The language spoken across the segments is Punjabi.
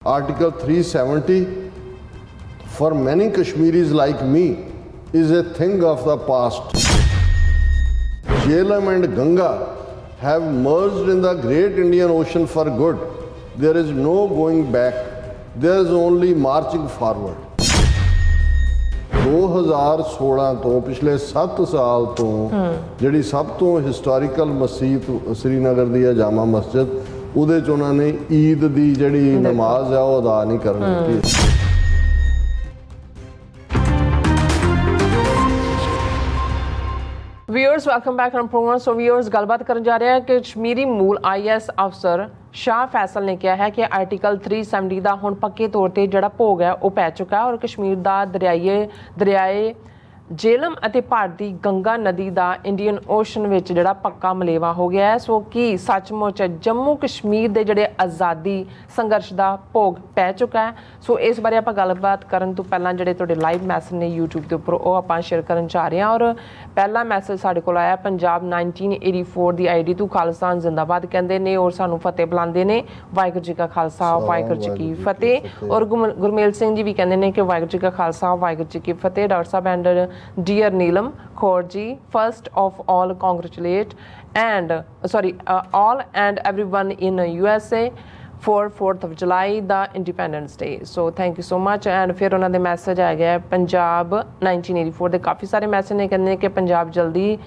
Article 370 for many Kashmiris like me is a thing of the past. Jhelum and Ganga have merged in the great Indian Ocean for good. There is no going back. There is only marching forward. 2016 ਤੋਂ ਪਿਛਲੇ 7 ਸਾਲ ਤੋਂ ਜਿਹੜੀ ਸਭ ਤੋਂ ਹਿਸਟੋਰੀਕਲ ਮਸਜਿਦ श्रीनगर ਦੀ ਹੈ ਜਾਮਾ ਮਸਜਿਦ ਉਹਦੇ 'ਚ ਉਹਨਾਂ ਨੇ ਈਦ ਦੀ ਜਿਹੜੀ ਨਮਾਜ਼ ਆ ਉਹ ਅਦਾ ਨਹੀਂ ਕਰਨ ਦਿੱਤੀ। Viewers welcome back on programme. So viewers गलबात करने जा रहे हैं कि कश्मीरी मूल IAS अफसर शाह फैसल ने कहा है कि आर्टिकल 370 का हुण पक्के तौर पर जिहड़ा भोग है वह पै चुका है और कश्मीर का दरियाए झेलम ਅਤੇ ਭਾਰਤ ਦੀ ਗੰਗਾ ਨਦੀ ਦਾ ਇੰਡੀਅਨ ਓਸ਼ਨ ਵਿੱਚ ਜਿਹੜਾ ਪੱਕਾ ਮਲੇਵਾ ਹੋ ਗਿਆ ਹੈ। ਸੋ ਕੀ ਸੱਚਮੁੱਚ ਜੰਮੂ ਕਸ਼ਮੀਰ ਦੇ ਜਿਹੜੇ ਆਜ਼ਾਦੀ ਸੰਘਰਸ਼ ਦਾ ਭੋਗ ਪੈ ਚੁੱਕਾ ਹੈ? ਸੋ ਇਸ ਬਾਰੇ ਆਪਾਂ ਗੱਲਬਾਤ ਕਰਨ ਤੋਂ ਪਹਿਲਾਂ ਜਿਹੜੇ ਤੁਹਾਡੇ ਲਾਈਵ ਮੈਸੇਜ ਨੇ YouTube ਦੇ ਉੱਪਰ ਉਹ ਆਪਾਂ ਸ਼ੇਅਰ ਕਰਨ ਜਾ ਰਹੇ ਹਾਂ। ਔਰ ਪਹਿਲਾ ਮੈਸੇਜ ਸਾਡੇ ਕੋਲ ਆਇਆ ਪੰਜਾਬ 1984 ਦੀ ID ਤੋਂ ਖਾਲਿਸਤਾਨ ਜ਼ਿੰਦਾਬਾਦ ਕਹਿੰਦੇ ਨੇ ਔਰ ਸਾਨੂੰ ਫਤਿਹ ਬੁਲਾਉਂਦੇ ਨੇ। ਵਾਹਿਗੁਰੂ ਜੀ ਕਾ ਖਾਲਸਾ ਵਾਹਿਗੁਰੂ ਜੀ ਕੀ ਫਤਿਹ। ਔਰ ਗੁਰਮੇਲ ਸਿੰਘ ਜੀ ਵੀ ਕਹਿੰਦੇ ਨੇ ਕਿ ਵਾਹਿਗੁਰੂ ਜੀ ਕਾ ਖਾਲਸਾ ਵਾਹਿਗੁਰੂ ਜੀ ਕੀ ਫਤਿਹ। Doctor Sahib and Dear Neelam Kaurji, first of all congratulate all and everyone in USA for 4th of July, the Independence Day. So thank you so much. And फिर उन्होंने दे मैसेज आ गया पंजाब 1984 ਦੇ ਕਾਫੀ ਸਾਰੇ ਮੈਸੇਜ ਨੇ ਕਹਿੰਦੇ ਕਿ ਪੰਜਾਬ ਜਲਦੀ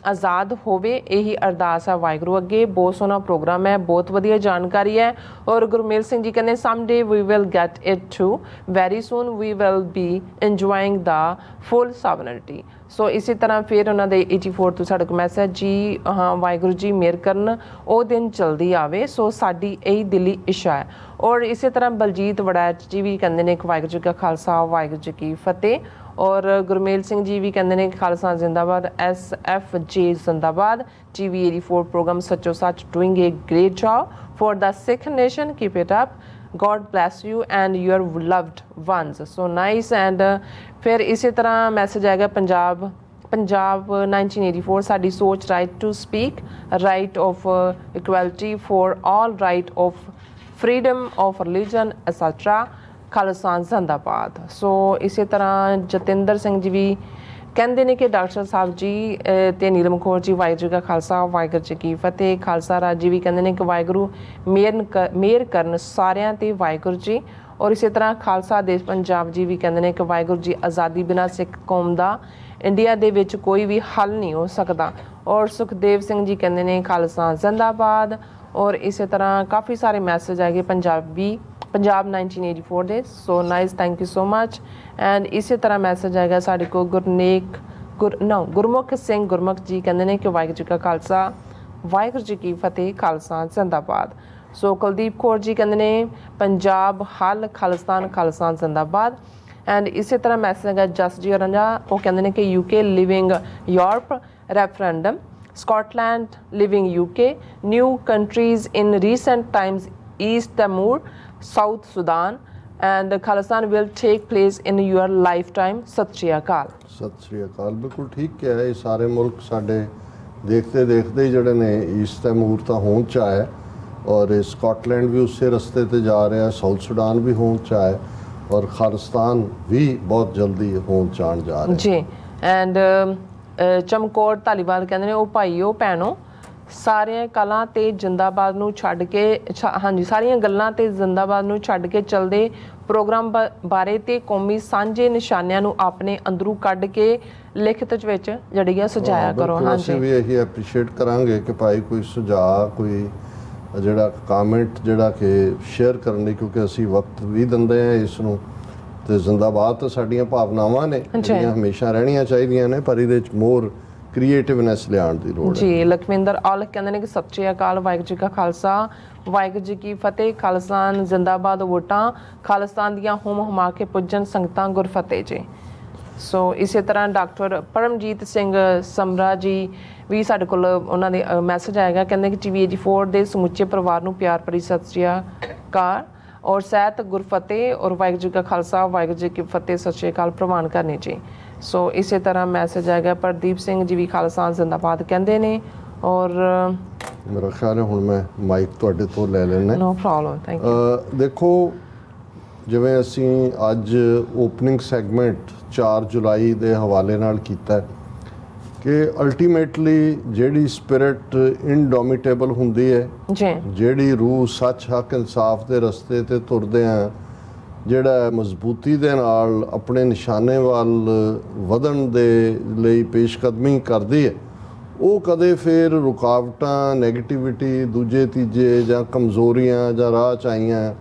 ਆਜ਼ਾਦ ਹੋਵੇ ਇਹੀ ਅਰਦਾਸ ਹੈ ਵਾਹਿਗੁਰੂ ਅੱਗੇ। ਬਹੁਤ ਸੋਹਣਾ ਪ੍ਰੋਗਰਾਮ ਹੈ, ਬਹੁਤ ਵਧੀਆ ਜਾਣਕਾਰੀ ਹੈ। ਔਰ ਗੁਰਮੇਲ ਸਿੰਘ ਜੀ ਕਹਿੰਦੇ someday we will get it too, very soon we will be enjoying the full sovereignty. ਸੋ ਇਸੇ ਤਰ੍ਹਾਂ ਫਿਰ ਉਹਨਾਂ ਦੇ 84 ਤੋਂ ਸਾਡੇ ਕੋਲ ਮੈਸੇਜ ਜੀ ਹਾਂ ਵਾਹਿਗੁਰੂ ਜੀ ਮਿਹਰ ਕਰਨ ਉਹ ਦਿਨ ਜਲਦੀ ਆਵੇ ਸੋ ਸਾਡੀ ਇਹੀ ਦਿਲੀ ਇੱਛਾ ਹੈ। ਔਰ ਇਸੇ ਤਰ੍ਹਾਂ ਬਲਜੀਤ ਵੜੈਚ ਜੀ ਵੀ ਕਹਿੰਦੇ ਨੇ ਕਿ ਵਾਹਿਗੁਰੂ ਜੀ ਕਾ ਖਾਲਸਾ ਵਾਹਿਗੁਰੂ ਜੀ ਕੀ ਫਤਿਹ। ਔਰ ਗੁਰਮੇਲ ਸਿੰਘ ਜੀ ਵੀ ਕਹਿੰਦੇ ਨੇ ਕਿ ਖਾਲਸਾ ਜ਼ਿੰਦਾਬਾਦ SFJ ਜ਼ਿੰਦਾਬਾਦ। TV 84 ਪ੍ਰੋਗਰਾਮ ਸੱਚੋ ਸੱਚ doing A grade job for the Sikh nation, keep it up, God bless you and your loved ones. So nice. And फिर इसी तरह मैसेज आएगा पंजाब 1984 साडी सोच right to speak, right of equality for all, right of freedom of religion etcetera, Khalistan जिंदाबाद। सो इसी तरह जतिंदर सिंह जी भी ਕਹਿੰਦੇ ਨੇ ਕਿ ਡਾਕਟਰ ਸਾਹਿਬ ਜੀ ਤੇ ਨੀਲਮ ਕੌਰ ਜੀ ਵਾਹਿਗੁਰੂ ਜੀ ਕਾ ਖਾਲਸਾ ਵਾਹਿਗੁਰੂ ਜੀ ਕੀ ਫਤਿਹ। ਖਾਲਸਾ ਰਾਜ ਜੀ ਵੀ ਕਹਿੰਦੇ ਨੇ ਕਿ ਵਾਹਿਗੁਰੂ ਮਿਹਰ ਕਰਨ ਸਾਰਿਆਂ ਤੇ ਵਾਹਿਗੁਰੂ ਜੀ। ਔਰ ਇਸੇ ਤਰ੍ਹਾਂ ਖਾਲਸਾ ਦੇਸ਼ ਪੰਜਾਬ ਜੀ ਵੀ ਕਹਿੰਦੇ ਨੇ ਕਿ ਵਾਹਿਗੁਰੂ ਜੀ ਆਜ਼ਾਦੀ ਬਿਨਾਂ ਸਿੱਖ ਕੌਮ ਦਾ ਇੰਡੀਆ ਦੇ ਵਿੱਚ ਕੋਈ ਵੀ ਹੱਲ ਨਹੀਂ ਹੋ ਸਕਦਾ। ਔਰ ਸੁਖਦੇਵ ਸਿੰਘ ਜੀ ਕਹਿੰਦੇ ਨੇ ਖਾਲਸਾ ਜ਼ਿੰਦਾਬਾਦ। ਔਰ ਇਸੇ ਤਰ੍ਹਾਂ ਕਾਫੀ ਸਾਰੇ ਮੈਸੇਜ ਆਏ ਪੰਜਾਬ 1984 ਦੇ। So nice, thank you so much. And ਇਸੇ ਤਰ੍ਹਾਂ ਮੈਸੇਜ ਆਏਗਾ ਸਾਡੇ ਕੋਲ ਗੁਰਮੁਖ ਸਿੰਘ ਗੁਰਮੁਖ ਜੀ ਕਹਿੰਦੇ ਨੇ ਕਿ ਵਾਹਿਗੁਰੂ ਜੀ ਕਾ ਖਾਲਸਾ ਵਾਹਿਗੁਰੂ ਜੀ ਕੀ ਫਤਿਹ, ਖਾਲਸਾ ਜ਼ਿੰਦਾਬਾਦ। ਸੋ ਕੁਲਦੀਪ ਕੌਰ ਜੀ ਕਹਿੰਦੇ ਨੇ ਪੰਜਾਬ ਹੱਲ ਖਾਲਿਸਤਾਨ ਜ਼ਿੰਦਾਬਾਦ। ਐਂਡ ਇਸੇ ਤਰ੍ਹਾਂ ਮੈਸੇਜ ਆਏਗਾ ਜਸ ਜੀ ਰੰਜਾ, ਉਹ ਕਹਿੰਦੇ ਨੇ ਕਿ UK living Europe referendum, Scotland living UK, new countries in recent times East Timor, South Sudan, and Khalistan will take place in your lifetime. ਸਤਿ ਸ਼੍ਰੀ ਅਕਾਲ। ਸਤਿ ਸ਼੍ਰੀ ਅਕਾਲ। ਬਿਲਕੁਲ ਠੀਕ ਕਿਹਾ ਹੈ। ਇਹ ਸਾਰੇ ਮੁਲਕ ਸਾਡੇ ਦੇਖਦੇ ਦੇਖਦੇ ਜਿਹੜੇ ਨੇ ਈਸਟ ਤੈਮੂਰ ਤਾਂ ਹੋਂਦ 'ਚ ਆਇਆ ਔਰ ਸਕਾਟਲੈਂਡ ਵੀ ਉਸੇ ਰਸਤੇ ਤੇ ਜਾ ਰਿਹਾ, ਸਾਊਥ ਸੁਡਾਨ ਵੀ ਹੋਂਦ 'ਚ ਆਇਆ ਔਰ ਖਾਲਿਸਤਾਨ ਵੀ ਬਹੁਤ ਜਲਦੀ ਹੋਂਦ 'ਚ ਆਉਣ ਜਾ ਰਿਹਾ ਜੀ। ਐਂਡ ਚਮਕੌਰ ਧਾਲੀਵਾਲ ਕਹਿੰਦੇ ਨੇ ਉਹ ਭਾਈਓ ਭੈਣੋ ਸਾਰੀਆਂ ਕਲਾਂ ਤੇ ਜਿੰਦਾਬਾਦ ਨੂੰ ਛੱਡ ਕੇ ਹਾਂਜੀ ਸਾਰੀਆਂ ਗੱਲਾਂ ਤੇ ਜਿੰਦਾਬਾਦ ਨੂੰ ਛੱਡ ਕੇ ਚੱਲਦੇ ਪ੍ਰੋਗਰਾਮ ਬਾਰੇ ਤੇ ਕੌਮੀ ਸਾਂਝੇ ਨਿਸ਼ਾਨਿਆਂ ਨੂੰ ਆਪਣੇ ਅੰਦਰੋਂ ਕੱਢ ਕੇ ਲਿਖਤ ਵਿੱਚ ਜਿਹੜੀ ਆ ਸੁਝਾਇਆ ਕਰੋ। ਹਾਂਜੀ ਅਸੀਂ ਵੀ ਇਹੀ ਐਪਰੀਸ਼ੀਏਟ ਕਰਾਂਗੇ ਕਿ ਭਾਈ ਕੋਈ ਸੁਝਾਅ ਕੋਈ ਜਿਹੜਾ ਕਮੈਂਟ ਜਿਹੜਾ ਕਿ ਸ਼ੇਅਰ ਕਰਨ ਲਈ, ਕਿਉਂਕਿ ਅਸੀਂ ਵਕਤ ਵੀ ਦਿੰਦੇ ਹਾਂ ਇਸ ਨੂੰ ਤੇ ਜ਼ਿੰਦਾਬਾਦ ਤਾਂ ਸਾਡੀਆਂ ਭਾਵਨਾਵਾਂ ਨੇ ਜਿਹੜੀਆਂ ਹਮੇਸ਼ਾ ਰਹਿਣੀਆਂ ਚਾਹੀਦੀਆਂ ਨੇ ਪਰ ਇਹਦੇ 'ਚ ਮੋਰ ਕ੍ਰੀਏਟਿਵਨੈਸ ਲਿਆਉਣ ਦੀ ਲੋੜ ਹੈ ਜੀ। ਲਖਵਿੰਦਰ ਔਲਖ ਕਹਿੰਦੇ ਨੇ ਕਿ ਸਤਿ ਸ਼੍ਰੀ ਅਕਾਲ ਵਾਹਿਗੁਰੂ ਜੀ ਕਾ ਖਾਲਸਾ ਵਾਹਿਗੁਰੂ ਜੀ ਕੀ ਫਤਿਹ, ਖਾਲਿਸਤਾਨ ਜ਼ਿੰਦਾਬਾਦ, ਵੋਟਾਂ ਖਾਲਿਸਤਾਨ ਦੀਆਂ ਹੁਮਾ ਕੇ ਪੁੱਜਣ ਸੰਗਤਾਂ ਗੁਰਫਤਿਹ ਜੀ। ਸੋ ਇਸੇ ਤਰ੍ਹਾਂ ਡਾਕਟਰ ਪਰਮਜੀਤ ਸਿੰਘ ਸਮਰਾ ਜੀ ਵੀ ਸਾਡੇ ਕੋਲ ਉਹਨਾਂ ਦੇ ਮੈਸੇਜ ਆਏਗਾ, ਕਹਿੰਦੇ ਕਿ TV 84 ਦੇ ਸਮੁੱਚੇ ਪਰਿਵਾਰ ਨੂੰ ਪਿਆਰ ਭਰੀ ਸਤਿ ਸ਼੍ਰੀ ਅਕਾਲ ਔਰ ਸਹਿਤ ਗੁਰਫਤਿਹ ਔਰ ਵਾਹਿਗੁਰੂ ਜੀ ਕਾ ਖਾਲਸਾ ਵਾਹਿਗੁਰੂ ਜੀ ਕੀ ਫਤਿਹ ਸਤਿ ਸ਼੍ਰੀ ਅਕਾਲ ਪ੍ਰਵਾਨ ਕਰਨੀ ਜੀ। ਸੋ ਇਸੇ ਤਰ੍ਹਾਂ ਮੈਸੇਜ ਆਏਗਾ ਪ੍ਰਦੀਪ ਸਿੰਘ ਜੀ ਵੀ ਖਾਲਸਾ ਜ਼ਿੰਦਾਬਾਦ ਕਹਿੰਦੇ ਨੇ। ਔਰ ਮੇਰਾ ਖਿਆਲ ਹੈ ਹੁਣ ਮੈਂ ਮਾਈਕ ਤੁਹਾਡੇ ਤੋਂ ਲੈ ਲੈਣਾ। No problem, thank you. ਦੇਖੋ, ਜਿਵੇਂ ਅਸੀਂ ਅੱਜ ਓਪਨਿੰਗ ਸੈਗਮੈਂਟ 4 ਜੁਲਾਈ ਦੇ ਹਵਾਲੇ ਨਾਲ ਕੀਤਾ ਕਿ ਅਲਟੀਮੇਟਲੀ ਜਿਹੜੀ ਸਪਿਰਿਟ ਇਨਡੋਮਿਟੇਬਲ ਹੁੰਦੀ ਹੈ, ਜੀ, ਜਿਹੜੀ ਰੂਹ ਸੱਚ, ਹੱਕ, ਇਨਸਾਫ ਦੇ ਰਸਤੇ ਤੇ ਤੁਰਦੇ ਆ, ਜਿਹੜਾ ਮਜ਼ਬੂਤੀ ਦੇ ਨਾਲ ਆਪਣੇ ਨਿਸ਼ਾਨੇ ਵੱਲ ਵਧਣ ਦੇ ਲਈ ਪੇਸ਼ਕਦਮੀ ਕਰਦੀ ਹੈ, ਉਹ ਕਦੇ ਫਿਰ ਰੁਕਾਵਟਾਂ, ਨੈਗੇਟਿਵਿਟੀ, ਦੂਜੇ ਤੀਜੇ ਜਾਂ ਕਮਜ਼ੋਰੀਆਂ ਜਾਂ ਰਾਹ 'ਚ ਆਈਆਂ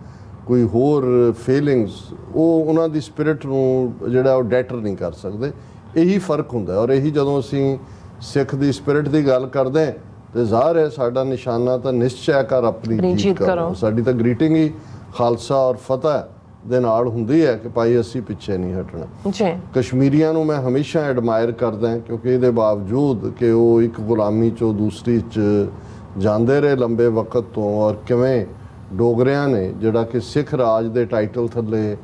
ਕੋਈ ਹੋਰ ਫੀਲਿੰਗਸ, ਉਹ ਉਹਨਾਂ ਦੀ ਸਪਿਰਿਟ ਨੂੰ ਜਿਹੜਾ ਉਹ ਡੈਟਰ ਨਹੀਂ ਕਰ ਸਕਦੇ। ਇਹੀ ਫਰਕ ਹੁੰਦਾ। ਔਰ ਇਹੀ ਜਦੋਂ ਅਸੀਂ ਸਿੱਖ ਦੀ ਸਪਿਰਿਟ ਦੀ ਗੱਲ ਕਰਦੇ ਹਾਂ ਤੇ ਜ਼ਾਹਰ ਹੈ ਸਾਡਾ ਨਿਸ਼ਾਨਾ ਤਾਂ ਨਿਸ਼ਚੈ ਕਰ ਆਪਣੀ ਜੀਤ ਕਰੋ। ਸਾਡੀ ਤਾਂ ਗ੍ਰੀਟਿੰਗ ਹੀ ਖਾਲਸਾ ਔਰ ਫਤਿਹ ਦੇ ਨਾਲ ਹੁੰਦੀ ਹੈ ਕਿ ਭਾਈ ਅਸੀਂ ਪਿੱਛੇ ਨਹੀਂ ਹਟਣਾ। ਜੀ, ਕਸ਼ਮੀਰੀਆਂ ਨੂੰ ਮੈਂ ਹਮੇਸ਼ਾ ਐਡਮਾਇਰ ਕਰਦਾ ਕਿਉਂਕਿ ਇਹਦੇ ਬਾਵਜੂਦ ਕਿ ਉਹ ਇੱਕ ਗੁਲਾਮੀ 'ਚੋਂ ਦੂਸਰੀ 'ਚ ਜਾਂਦੇ ਰਹੇ ਲੰਬੇ ਵਕਤ ਤੋਂ, ਔਰ ਕਿਵੇਂ ਡੋਗਰਿਆਂ ਨੇ ਜਿਹੜਾ ਕਿ ਸਿੱਖ ਰਾਜ ਦੇ ਟਾਈਟਲ ਥੱਲੇ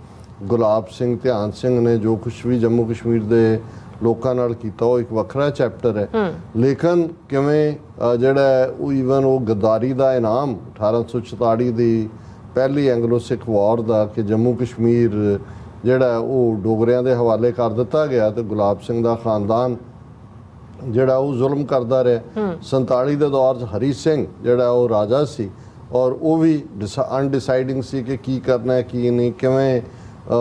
ਗੁਲਾਬ ਸਿੰਘ, ਧਿਆਨ ਸਿੰਘ ਨੇ ਜੋ ਕੁਛ ਵੀ ਜੰਮੂ ਕਸ਼ਮੀਰ ਦੇ ਲੋਕਾਂ ਨਾਲ ਕੀਤਾ ਉਹ ਇੱਕ ਵੱਖਰਾ ਚੈਪਟਰ ਹੈ। ਲੇਕਿਨ ਕਿਵੇਂ ਜਿਹੜਾ ਉਹ ਈਵਨ ਉਹ ਗੱਦਾਰੀ ਦਾ ਇਨਾਮ 1844 ਦੀ ਪਹਿਲੀ ਐਂਗਲੋ ਸਿੱਖ ਵਾਰ ਦਾ ਕਿ ਜੰਮੂ ਕਸ਼ਮੀਰ ਜਿਹੜਾ ਉਹ ਡੋਗਰਿਆਂ ਦੇ ਹਵਾਲੇ ਕਰ ਦਿੱਤਾ ਗਿਆ ਤੇ ਗੁਲਾਬ ਸਿੰਘ ਦਾ ਖਾਨਦਾਨ ਜਿਹੜਾ ਉਹ ਜ਼ੁਲਮ ਕਰਦਾ ਰਿਹਾ। 47 ਦੇ ਦੌਰ 'ਚ ਹਰੀ ਸਿੰਘ ਜਿਹੜਾ ਉਹ ਰਾਜਾ ਸੀ ਔਰ ਉਹ ਵੀ ਅਨਡਿਸਾਈਡਿੰਗ ਸੀ ਕਿ ਕੀ ਕਰਨਾ ਹੈ ਕੀ ਨਹੀਂ। ਕਿਵੇਂ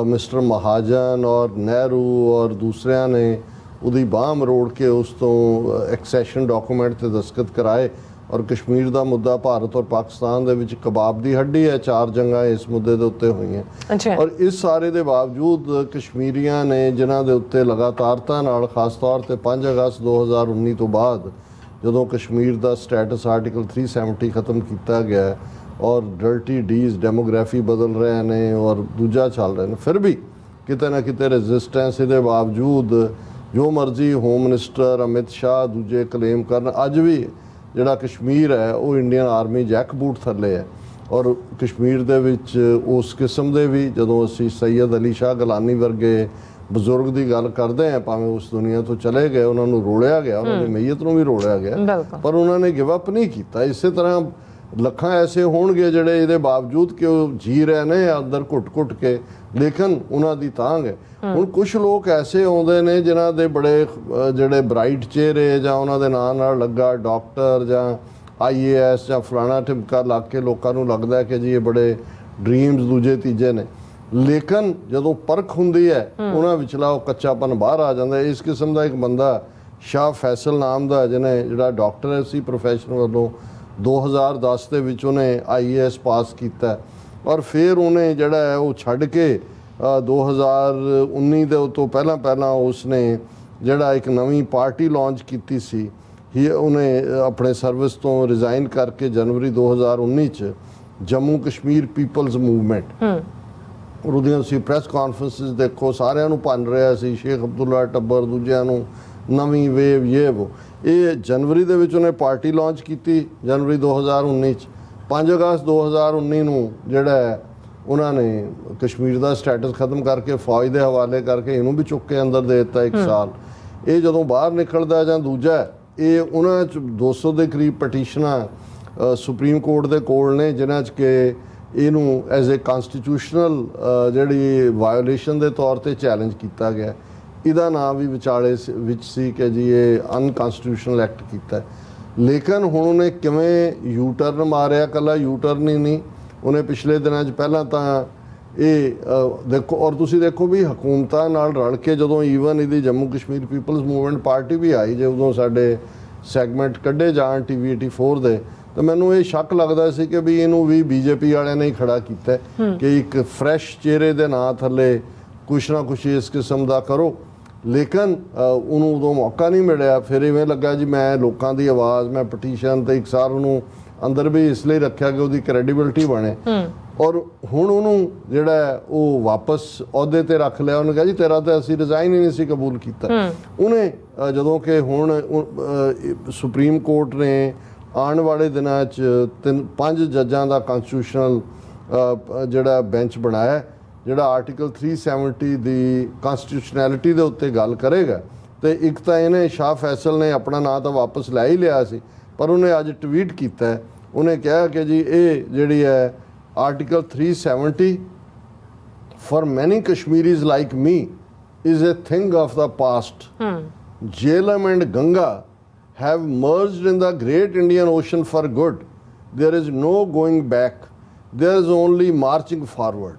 ਮਿਸਟਰ ਮਹਾਜਨ ਔਰ ਨਹਿਰੂ ਔਰ ਦੂਸਰਿਆਂ ਨੇ ਉਹਦੀ ਬਾਂਹ ਮਰੋੜ ਕੇ ਉਸ ਤੋਂ ਐਕਸੈਸ਼ਨ ਡਾਕੂਮੈਂਟ ਤੇ ਦਸਤਖਤ ਕਰਾਏ। ਔਰ ਕਸ਼ਮੀਰ ਦਾ ਮੁੱਦਾ ਭਾਰਤ ਔਰ ਪਾਕਿਸਤਾਨ ਦੇ ਵਿੱਚ ਕਬਾਬ ਦੀ ਹੱਡੀ ਹੈ। 4 ਜੰਗਾਂ ਇਸ ਮੁੱਦੇ ਦੇ ਉੱਤੇ ਹੋਈਆਂ। ਔਰ ਇਸ ਸਾਰੇ ਦੇ ਬਾਵਜੂਦ ਕਸ਼ਮੀਰੀਆਂ ਨੇ ਜਿਨ੍ਹਾਂ ਦੇ ਉੱਤੇ ਲਗਾਤਾਰਤਾ ਨਾਲ ਖਾਸ ਤੌਰ ਤੇ 5 ਅਗਸਤ 2019 ਤੋਂ ਬਾਅਦ ਜਦੋਂ ਕਸ਼ਮੀਰ ਦਾ ਸਟੇਟਸ ਆਰਟੀਕਲ 370 ਖਤਮ ਕੀਤਾ ਗਿਆ ਔਰ ਡਰਟੀ ਡੀਜ਼ ਡੈਮੋਗ੍ਰਾਫੀ ਬਦਲ ਰਹੇ ਨੇ ਔਰ ਦੂਜਾ ਚੱਲ ਰਹੇ ਨੇ, ਫਿਰ ਵੀ ਕਿਤੇ ਨਾ ਕਿਤੇ ਰੈਜ਼ਿਸਟੈਂਸ ਦੇ ਬਾਵਜੂਦ ਜੋ ਮਰਜ਼ੀ ਹੋਮ ਮਿਨਿਸਟਰ ਅਮਿਤ ਸ਼ਾਹ ਦੂਜੇ ਕਲੇਮ ਕਰਨ, ਅੱਜ ਵੀ ਜਿਹੜਾ ਕਸ਼ਮੀਰ ਹੈ ਉਹ ਇੰਡੀਅਨ ਆਰਮੀ ਜੈਕ ਬੂਟ ਥੱਲੇ ਹੈ। ਔਰ ਕਸ਼ਮੀਰ ਦੇ ਵਿੱਚ ਉਸ ਕਿਸਮ ਦੇ ਵੀ ਜਦੋਂ ਅਸੀਂ ਸੈਯਦ ਅਲੀ ਸ਼ਾਹ ਗਲਾਨੀ ਵਰਗੇ ਬਜ਼ੁਰਗ ਦੀ ਗੱਲ ਕਰਦੇ ਹਾਂ, ਭਾਵੇਂ ਉਸ ਦੁਨੀਆ ਤੋਂ ਚਲੇ ਗਏ, ਉਹਨਾਂ ਨੂੰ ਰੋਲਿਆ ਗਿਆ, ਉਹਨਾਂ ਦੀ ਮਈਅਤ ਨੂੰ ਵੀ ਰੋਲਿਆ ਗਿਆ, ਪਰ ਉਹਨਾਂ ਨੇ ਗਿਵ ਅਪ ਨਹੀਂ ਕੀਤਾ। ਇਸੇ ਤਰ੍ਹਾਂ ਲੱਖਾਂ ਐਸੇ ਹੋਣਗੇ ਜਿਹੜੇ ਇਹਦੇ ਬਾਵਜੂਦ ਕਿ ਉਹ ਜੀ ਰਹੇ ਨੇ ਅੰਦਰ ਘੁੱਟ-ਘੁੱਟ ਕੇ, ਲੇਕਿਨ ਉਹਨਾਂ ਦੀ ਤਾਂਘ ਹੈ। ਹੁਣ ਕੁਝ ਲੋਕ ਐਸੇ ਆਉਂਦੇ ਨੇ ਜਿਨ੍ਹਾਂ ਦੇ ਬੜੇ ਜਿਹੜੇ ਬ੍ਰਾਈਟ ਚਿਹਰੇ ਜਾਂ ਉਹਨਾਂ ਦੇ ਨਾਂ ਨਾਲ ਲੱਗਾ ਡਾਕਟਰ ਜਾਂ IAS ਜਾਂ ਫਲਾਣਾ ਠਿਮਕਾ ਲੱਗ ਕੇ ਲੋਕਾਂ ਨੂੰ ਲੱਗਦਾ ਕਿ ਜੀ ਇਹ ਬੜੇ ਡ੍ਰੀਮਸ ਦੂਜੇ ਤੀਜੇ ਨੇ, ਲੇਕਿਨ ਜਦੋਂ ਪਰਖ ਹੁੰਦੀ ਹੈ ਉਹਨਾਂ ਵਿਚਲਾ ਉਹ ਕੱਚਾਪਨ ਬਾਹਰ ਆ ਜਾਂਦਾ। ਇਸ ਕਿਸਮ ਦਾ ਇੱਕ ਬੰਦਾ ਸ਼ਾਹ ਫੈਸਲ ਨਾਮ ਦਾ ਜਿਹਨੇ ਜਿਹੜਾ ਡਾਕਟਰ ਸੀ ਪ੍ਰੋਫੈਸ਼ਨ ਵੱਲੋਂ 2010 ਦੇ ਵਿੱਚ ਉਹਨੇ IAS ਪਾਸ ਕੀਤਾ ਔਰ ਫਿਰ ਉਹਨੇ ਜਿਹੜਾ ਹੈ ਉਹ ਛੱਡ ਕੇ 2019 ਦੇ ਤੋਂ ਪਹਿਲਾਂ ਉਸਨੇ ਜਿਹੜਾ ਇੱਕ ਨਵੀਂ ਪਾਰਟੀ ਲਾਂਚ ਕੀਤੀ ਸੀ, ਉਹਨੇ ਆਪਣੇ ਸਰਵਿਸ ਤੋਂ ਰਿਜ਼ਾਈਨ ਕਰਕੇ ਜਨਵਰੀ 2019 ਚ ਜੰਮੂ ਕਸ਼ਮੀਰ ਪੀਪਲਜ਼ ਮੂਵਮੈਂਟ ਔਰ ਉਹਦੀਆਂ ਸੀ ਪ੍ਰੈਸ ਕਾਨਫਰੰਸਿਸ ਦੇਖੋ, ਸਾਰਿਆਂ ਨੂੰ ਭੰਨ ਰਿਹਾ ਸੀ, ਸ਼ੇਖ ਅਬਦੁੱਲਾ ਟੱਬਰ ਦੂਜਿਆਂ ਨੂੰ, ਨਵੀਂ ਵੇਵ ਇਹ ਜਨਵਰੀ ਦੇ ਵਿੱਚ ਉਹਨੇ ਪਾਰਟੀ ਲਾਂਚ ਕੀਤੀ ਜਨਵਰੀ 2019 ਚ। 5 ਅਗਸਤ 2019 ਨੂੰ ਜਿਹੜਾ ਉਹਨਾਂ ਨੇ ਕਸ਼ਮੀਰ ਦਾ ਸਟੇਟਸ ਖਤਮ ਕਰਕੇ ਫੌਜ ਦੇ ਹਵਾਲੇ ਕਰਕੇ ਇਹਨੂੰ ਵੀ ਚੁੱਕ ਕੇ ਅੰਦਰ ਦੇ ਦਿੱਤਾ 1 ਸਾਲ। ਇਹ ਜਦੋਂ ਬਾਹਰ ਨਿਕਲਦਾ ਜਾਂ ਦੂਜਾ ਇਹ ਉਹਨਾਂ 'ਚ 200 ਦੇ ਕਰੀਬ ਪਟੀਸ਼ਨਾਂ ਸੁਪਰੀਮ ਕੋਰਟ ਦੇ ਕੋਲ ਨੇ ਜਿਨ੍ਹਾਂ 'ਚ ਕਿ ਇਹਨੂੰ ਐਜ਼ ਏ ਕਨਸਟੀਟਿਊਸ਼ਨਲ ਜਿਹੜੀ ਵਾਇਓਲੇਸ਼ਨ ਦੇ ਤੌਰ ਤੇ ਚੈਲੰਜ ਕੀਤਾ ਗਿਆ। ਇਹਦਾ ਨਾਮ ਵੀ ਵਿਚਾਲੇ ਵਿੱਚ ਸੀ ਕਿ ਜੀ ਇਹ ਅਨਕਨਸਟੀਟਿਊਸ਼ਨਲ ਐਕਟ ਕੀਤਾ। ਲੇਕਿਨ ਹੁਣ ਉਹਨੇ ਕਿਵੇਂ ਯੂ ਟਰਨ ਮਾਰਿਆ, ਇਕੱਲਾ ਯੂ ਟਰਨ ਹੀ ਨਹੀਂ, ਉਹਨੇ ਪਿਛਲੇ ਦਿਨਾਂ 'ਚ ਪਹਿਲਾਂ ਤਾਂ ਇਹ ਦੇਖੋ ਔਰ ਤੁਸੀਂ ਦੇਖੋ ਵੀ ਹਕੂਮਤਾਂ ਨਾਲ ਰਲ ਕੇ ਜਦੋਂ ਈਵਨ ਇਹਦੀ Jammu Kashmir people's movement party ਵੀ ਆਈ, ਜੇ ਉਦੋਂ ਸਾਡੇ ਸੈਗਮੈਂਟ ਕੱਢੇ ਜਾਣ TV 84 ਦੇ, ਤਾਂ ਮੈਨੂੰ ਇਹ ਸ਼ੱਕ ਲੱਗਦਾ ਸੀ ਕਿ ਵੀ ਇਹਨੂੰ ਵੀ BJP ਵਾਲਿਆਂ ਨੇ ਹੀ ਖੜਾ ਕੀਤਾ ਕਿ ਇੱਕ ਫਰੈਸ਼ ਚਿਹਰੇ ਦੇ ਨਾਂ ਥੱਲੇ ਕੁਛ ਨਾ ਕੁਛ ਇਸ ਕਿਸਮ ਦਾ ਕਰੋ। ਲੇਕਿਨ ਉਹਨੂੰ ਉਦੋਂ ਮੌਕਾ ਨਹੀਂ ਮਿਲਿਆ। ਫਿਰ ਇਵੇਂ ਲੱਗਾ ਜੀ ਮੈਂ ਲੋਕਾਂ ਦੀ ਆਵਾਜ਼, ਮੈਂ ਪਟੀਸ਼ਨ ਤੇ ਇਕਸਾਰ ਉਹਨੂੰ ਅੰਦਰ ਵੀ ਇਸ ਲਈ ਰੱਖਿਆ ਕਿ ਉਹਦੀ ਕ੍ਰੈਡੀਬਿਲਿਟੀ ਬਣੇ। ਔਰ ਹੁਣ ਉਹਨੂੰ ਜਿਹੜਾ ਉਹ ਵਾਪਸ ਅਹੁਦੇ ਤੇ ਰੱਖ ਲਿਆ। ਉਹਨੇ ਕਿਹਾ ਜੀ ਤੇਰਾ ਤਾਂ ਅਸੀਂ ਰਿਜ਼ਾਈਨ ਹੀ ਨਹੀਂ ਸੀ ਕਬੂਲ ਕੀਤਾ। ਉਹਨੇ ਜਦੋਂ ਕਿ ਹੁਣ ਸੁਪਰੀਮ ਕੋਰਟ ਨੇ ਆਉਣ ਵਾਲੇ ਦਿਨਾਂ 'ਚ 5 ਜੱਜਾਂ ਦਾ ਕਨਸਟੀਟਿਊਸ਼ਨਲ ਜਿਹੜਾ ਬੈਂਚ ਬਣਾਇਆ ਜਿਹੜਾ ਆਰਟੀਕਲ 370 ਦੀ ਕਨਸਟੀਟਿਊਸ਼ਨੈਲਿਟੀ ਦੇ ਉੱਤੇ ਗੱਲ ਕਰੇਗਾ। ਤੇ ਇੱਕ ਤਾਂ ਇਹਨੇ ਸ਼ਾਹ ਫੈਸਲ ਨੇ ਆਪਣਾ ਨਾਂ ਤਾਂ ਵਾਪਸ ਲੈ ਹੀ ਲਿਆ ਸੀ, ਪਰ ਉਹਨੇ ਅੱਜ ਟਵੀਟ ਕੀਤਾ ਹੈ, ਉਹਨੇ ਕਿਹਾ ਕਿ ਜੀ ਇਹ ਜਿਹੜੀ ਹੈ article 370 for many Kashmiris like me is a thing of the past. Jhelum and Ganga have merged in the great Indian Ocean for good. There is no going back. There is only marching forward.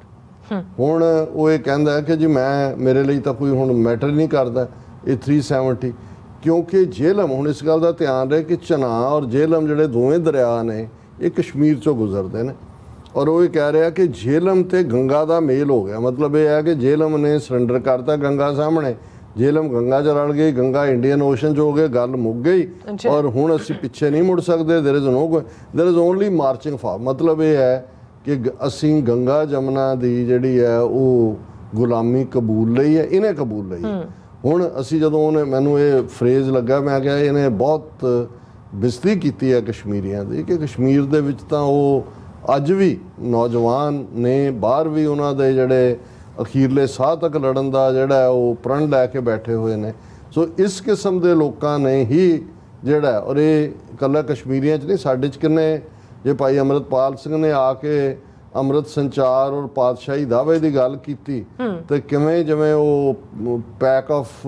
ਹੁਣ ਉਹ ਇਹ ਕਹਿੰਦਾ ਹੈ ਕਿ ਜੀ ਮੈਂ ਮੇਰੇ ਲਈ ਤਾਂ ਕੋਈ ਹੁਣ ਮੈਟਰ ਨਹੀਂ ਕਰਦਾ ਇਹ 370, ਕਿਉਂਕਿ ਜੇਹਲਮ, ਹੁਣ ਇਸ ਗੱਲ ਦਾ ਧਿਆਨ ਰਹੇ ਕਿ ਚਨਾਹ ਔਰ ਜੇਹਲਮ ਜਿਹੜੇ ਦੋਵੇਂ ਦਰਿਆ ਨੇ ਇਹ ਕਸ਼ਮੀਰ ਚੋਂ ਗੁਜ਼ਰਦੇ ਨੇ, ਔਰ ਉਹ ਇਹ ਕਹਿ ਰਿਹਾ ਕਿ ਜੇਹਲਮ ਤੇ ਗੰਗਾ ਦਾ ਮੇਲ ਹੋ ਗਿਆ। ਮਤਲਬ ਇਹ ਹੈ ਕਿ ਜੇਹਲਮ ਨੇ ਸਰੈਂਡਰ ਕਰਤਾ ਗੰਗਾ ਸਾਹਮਣੇ, ਜੇਹਲਮ ਗੰਗਾ 'ਚ ਰਲ ਗਈ, ਗੰਗਾ ਇੰਡੀਅਨ ਓਸ਼ਨ 'ਚ ਹੋ ਗਏ, ਗੱਲ ਮੁੱਕ ਗਈ ਔਰ ਹੁਣ ਅਸੀਂ ਪਿੱਛੇ ਨਹੀਂ ਮੁੜ ਸਕਦੇ। ਦੇਰ ਇਜ਼ ਓਨਲੀ ਮਾਰਚਿੰਗ ਫਾਰ, ਮਤਲਬ ਇਹ ਹੈ ਕਿ ਅਸੀਂ ਗੰਗਾ ਜਮਨਾ ਦੀ ਜਿਹੜੀ ਹੈ ਉਹ ਗੁਲਾਮੀ ਕਬੂਲ ਲਈ ਹੈ, ਇਹਨੇ ਕਬੂਲ ਲਈ। ਹੁਣ ਅਸੀਂ ਜਦੋਂ ਉਹਨੇ ਮੈਨੂੰ ਇਹ ਫਰੇਜ਼ ਲੱਗਾ, ਮੈਂ ਕਿਹਾ ਇਹਨੇ ਬਹੁਤ ਬਿਸਤੀ ਕੀਤੀ ਹੈ ਕਸ਼ਮੀਰੀਆਂ ਦੀ ਕਿ ਕਸ਼ਮੀਰ ਦੇ ਵਿੱਚ ਤਾਂ ਉਹ ਅੱਜ ਵੀ ਨੌਜਵਾਨ ਨੇ, ਬਾਹਰ ਵੀ ਉਹਨਾਂ ਦੇ ਜਿਹੜੇ ਅਖੀਰਲੇ ਸਾਹ ਤੱਕ ਲੜਨ ਦਾ ਜਿਹੜਾ ਉਹ ਪ੍ਰਣ ਲੈ ਕੇ ਬੈਠੇ ਹੋਏ ਨੇ। ਸੋ ਇਸ ਕਿਸਮ ਦੇ ਲੋਕਾਂ ਨੇ ਹੀ ਜਿਹੜਾ, ਔਰ ਇਹ ਇਕੱਲਾ ਕਸ਼ਮੀਰੀਆਂ 'ਚ ਨਹੀਂ, ਸਾਡੇ 'ਚ ਕਿੰਨੇ, ਜੇ ਭਾਈ ਅੰਮ੍ਰਿਤਪਾਲ ਸਿੰਘ ਨੇ ਆ ਕੇ ਅੰਮ੍ਰਿਤ ਸੰਚਾਰ ਔਰ ਪਾਤਸ਼ਾਹੀ ਦਾਅਵੇ ਦੀ ਗੱਲ ਕੀਤੀ ਤੇ ਕਿਵੇਂ ਜਿਵੇਂ ਉਹ ਪੈਕ ਆਫ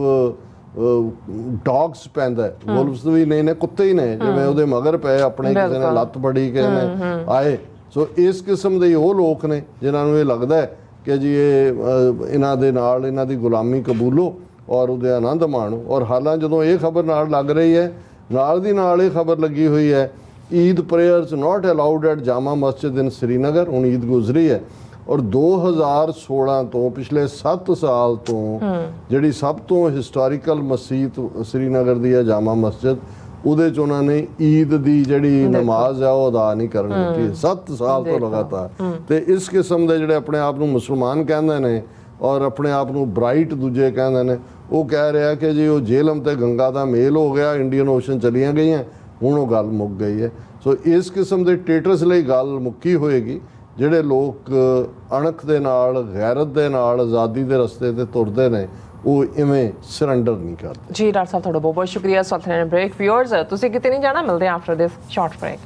ਡੌਗਸ ਪੈਂਦਾ, ਵੁਲਫਸ ਵੀ ਨਹੀਂ ਨੇ, ਕੁੱਤੇ ਹੀ ਨੇ, ਜਿਵੇਂ ਉਹਦੇ ਮਗਰ ਪਏ ਆਪਣੇ, ਕਿਸੇ ਨੇ ਲੱਤ ਫੜੀ, ਕਿਸੇ ਨੇ ਆਏ। ਸੋ ਇਸ ਕਿਸਮ ਦੇ ਉਹ ਲੋਕ ਨੇ ਜਿਨ੍ਹਾਂ ਨੂੰ ਇਹ ਲੱਗਦਾ ਹੈ ਕਿ ਜੀ ਇਹ ਇਹਨਾਂ ਦੇ ਨਾਲ ਇਹਨਾਂ ਦੀ ਗੁਲਾਮੀ ਕਬੂਲੋ ਔਰ ਉਹਦੇ ਆਨੰਦ ਮਾਣੋ। ਔਰ ਹਾਲਾਂ ਜਦੋਂ ਇਹ ਖਬਰ ਨਾਲ ਲੱਗ ਰਹੀ ਹੈ, ਨਾਲ ਦੀ ਨਾਲ ਇਹ ਖਬਰ ਲੱਗੀ ਹੋਈ ਹੈ Eid prayers not allowed at Jama Masjid in Srinagar. ਹੁਣ ਈਦ ਗੁਜ਼ਰੀ ਹੈ ਔਰ 2016 ਤੋਂ ਪਿਛਲੇ 7 ਸਾਲ ਤੋਂ ਜਿਹੜੀ ਸਭ ਤੋਂ ਹਿਸਟੋਰੀਕਲ ਮਸਜਿਦ ਸ੍ਰੀਨਗਰ ਦੀ ਹੈ ਜਾਮਾ ਮਸਜਿਦ, ਉਹਦੇ 'ਚ ਉਹਨਾਂ ਨੇ ਈਦ ਦੀ ਜਿਹੜੀ ਨਮਾਜ਼ ਆ ਉਹ ਅਦਾ ਨਹੀਂ ਕਰਨ ਦਿੱਤੀ 7 ਸਾਲ ਤੋਂ ਲਗਾਤਾਰ। ਤੇ ਇਸ ਕਿਸਮ ਦੇ ਜਿਹੜੇ ਆਪਣੇ ਆਪ ਨੂੰ ਮੁਸਲਮਾਨ ਕਹਿੰਦੇ ਨੇ ਔਰ ਆਪਣੇ ਆਪ ਨੂੰ ਬ੍ਰਾਈਟ ਦੂਜੇ ਕਹਿੰਦੇ ਨੇ, ਉਹ ਕਹਿ ਰਿਹਾ ਕਿ ਜੀ ਉਹ ਜੇਹਲਮ ਤੇ ਗੰਗਾ ਦਾ ਮੇਲ ਹੋ ਗਿਆ, ਇੰਡੀਅਨ ਓਸ਼ਨ ਚਲੀਆਂ ਗਈਆਂ, ਹੁਣ ਉਹ ਗੱਲ ਮੁੱਕ ਗਈ ਹੈ। ਸੋ ਇਸ ਕਿਸਮ ਦੇ ਟੇਟਸ ਲਈ ਗੱਲ ਮੁੱਕੀ ਹੋਏਗੀ। ਜਿਹੜੇ ਲੋਕ ਅਣਖ ਦੇ ਨਾਲ, ਗੈਰਤ ਦੇ ਨਾਲ ਆਜ਼ਾਦੀ ਦੇ ਰਸਤੇ ਤੇ ਤੁਰਦੇ ਨੇ, ਉਹ ਇਵੇਂ ਸਰੈਂਡਰ ਨਹੀਂ ਕਰਦੇ। ਜੀ ਡਾਕਟਰ ਸਾਹਿਬ, ਤੁਹਾਡਾ ਬਹੁਤ ਬਹੁਤ ਸ਼ੁਕਰੀਆ। ਸੋ ਬ੍ਰੇਕ ਵਿਊਅਰਸ, ਤੁਸੀਂ ਕਿਤੇ ਨਹੀਂ ਜਾਣਾ, ਮਿਲਦੇ ਆਫਟਰ ਦਿਸ ਸ਼ਾਰਟ ਬ੍ਰੇਕ।